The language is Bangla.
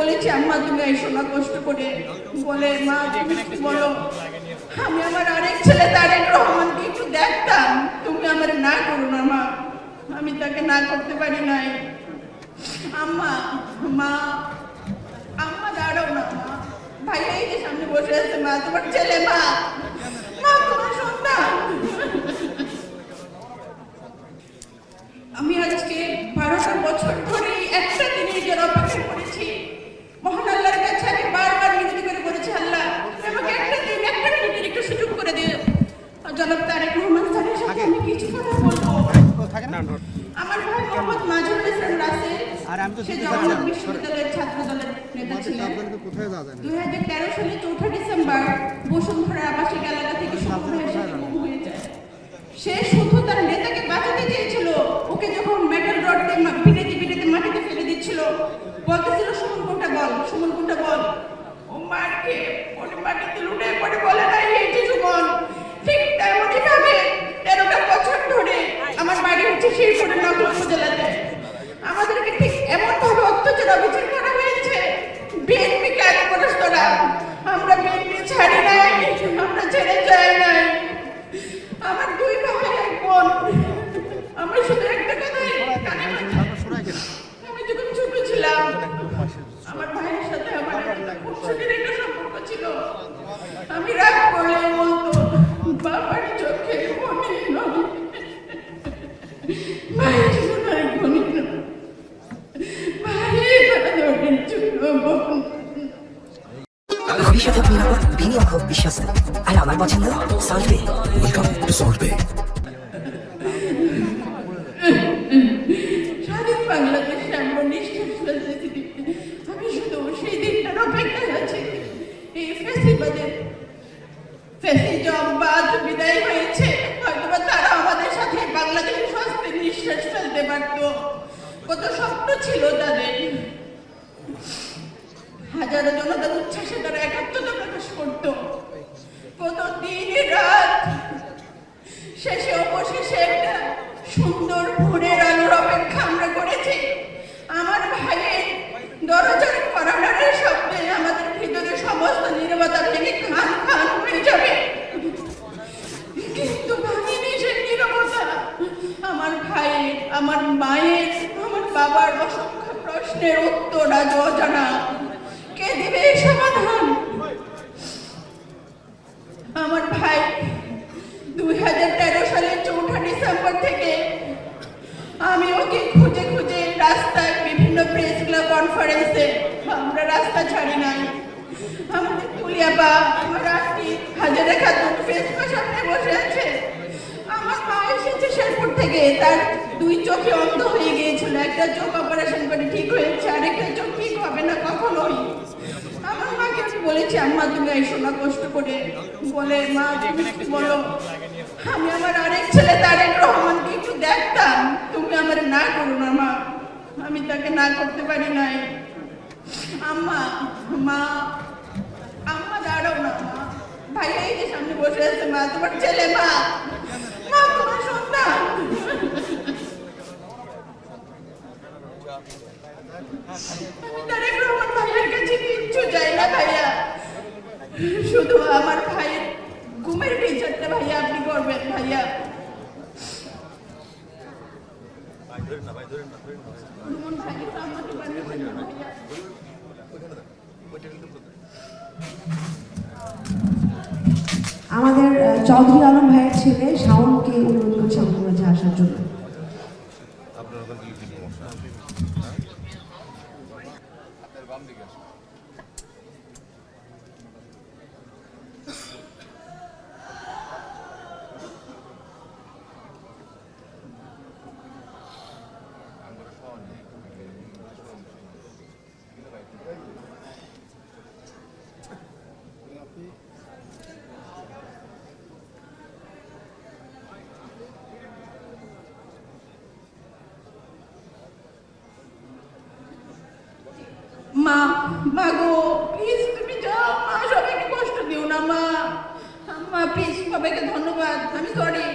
বলেছি আম্মা তুমি এসো না কষ্ট করে, বলে মা তুমি কি বলো, আমি আমার আরেক ছেলে তারেক রহমানকে একটু দেখতাম, তুমি আমার না করো না মা, আমি তাকে না করতে পারি নাই। আম্মা মা আম্মা দাঁড়াও না মা, ভাই এই যে সামনে বসে আছে, মা তোমার ছেলে, মা মা তোমার সন্তান। আমি আজকে 12টা বছর ধরে একটা দিনের জন্য অপেক্ষা করেছি। মহান আল্লাহর কাছে আমি বারবার মিনতি করে বলেছি, আল্লাহ আমাকে একটা দিন একটা মিনিটের একটু সুযোগ করে দিও। জনাব তারেক রহমান স্যারের সাথে আমি কিছু কথা বলবো। আমার ভাই মোহাম্মদ মাজহারুল ইসলাম রাসেল, সে জগন্নাথ বিশ্ববিদ্যালয়ের ছাত্র দলের নেতা ছিলেন। 2013 সালে 4 ডিসেম্বর বসুন্ধরা আবাসিক এলাকা থেকে গুম হয়ে যায়। সে শুধু তার নেতাকে বাঁচাতে চেয়েছিল, ওকে যখন মেটাল রড দিয়ে পিটাতে পিটাতে মাটিতে ফেলে দিচ্ছিল, বলতেছিল সুমন কোনটা বল, সুমন কোনটা বল, ও মারকে ওরে মাটিতে লুটে পড়ে বলে নাই এই যে সুমন। ঠিক তেমনই ভাবে 13টা বছর ধরে আমার বাড়ি হচ্ছে শেরপুরের নগর উপজেলাতে, আমাদেরকে ঠিক এমন ভাবে অত্যাচার অবিচার করা হয়েছে। বিএনপি কার্যকর্তারা, আমরা বিএনপি ছাড়ি নাই, আমরা ছেড়ে যাই নাই। আমার 2 ভাই এক বোন, আমার শুধু একটা কথাই কানে বাজে। আমি যখন ছোট ছিলাম আমার ভাইয়ের সাথে আমার খুব সুন্দর একটা সম্পর্ক ছিল। আমি রাগ করলে বলতো বাবার চোখে মনে নয়, ভাইয়ের সোনার মনে নয়, ভাইয়ের ধরনের জন্য বোন। ভবিষ্যতে নিরাপদ, বিনিয়োগ হোক বিশ্বস্ত, আর আমার পছন্দ সল্ট বে। ওয়েলকাম টু সল্ট বে। স্বাধীন বাংলাদেশে আমরা নিঃশ্বাস ফেলতেছি, আমি শুধু সেই দিনটার অপেক্ষায় আছি। এই ফ্যাসিজমবাদ বিদায় হয়েছে, হয়তোবা তারা আমাদের সাথে বাংলাদেশের স্বাস্থ্যের নিঃশ্বাস ফেলতে পারত। কত স্বপ্ন ছিল তাদের, হাজারো জনতার উচ্ছ্বাসে তারা একাত্মতা প্রকাশ করত। কত দিন রাত শেষে অবশেষে একটা সুন্দর ভোরের আলোর অপেক্ষা আমরা করেছি। আমার ভাইয়ের দরজার করানোর শব্দে আমাদের ভিতরে সমস্ত নীরবতা ভেঙে খান খান হয়ে যাবে, কিন্তু ভাঙিনি সেই নীরবতা। আমার ভাইয়ের, আমার মায়ের, আমার বাবার অসংখ্য প্রশ্নের উত্তর আজ অজানা। কে দিবে সমাধান? আমার ভাই 2013 সালের 4 ডিসেম্বর থেকে আমি ওকে খুঁজে খুঁজে রাস্তায় বিভিন্ন প্রেস ক্লাব কনফারেন্সে, আমরা রাস্তা ছাড়ি নাই। আমাদের তুলিয়াবা, আমার আন্টি হাজারা খাতুন ফেসবুকের সামনে বসে আছে। আমার মা এসেছে শেরপুর থেকে, তার 2 চোখে অন্ধ হয়ে গিয়েছিল, একটা চোখ অপারেশন করে ঠিক হয়েছে, আরেকটা চোখ ঠিক হবে না কখনোই। আমার মাকে আমি বলেছি আম্মা তুমি এসো না কষ্ট করে, বলে মা তুমি কি বলো, আমি আমার আরেক ছেলে তারেক রহমানকে একটু দেখতাম, তুমি আমার না করো না মা, আমি তাকে না করতে পারি নাই। আম্মা মা আম্মা দাঁড়াও না মা, ভাই এই যে সামনে বসে আছে, মা তোমার ছেলে, মা মা তোমার সন্তান। তারেক রহমান ভাইয়ের কাছে কিচ্ছু চাই না ভাইয়া, শুধু আমার ভাইয়ের ঘুমের বিচারটা ভাইয়া আপনি করবেন ভাইয়া। আমাদের চৌধুরী আলম ভাইয়ের ছেলে শাওনকে অনুরোধ করছি আমাদের মাঝে আসার জন্য। মা মা গো প্লিজ তুমি যাও, মা সবাইকে কষ্ট দিও না মা, মা প্লিজ সবাইকে ধন্যবাদ, আমি সরি।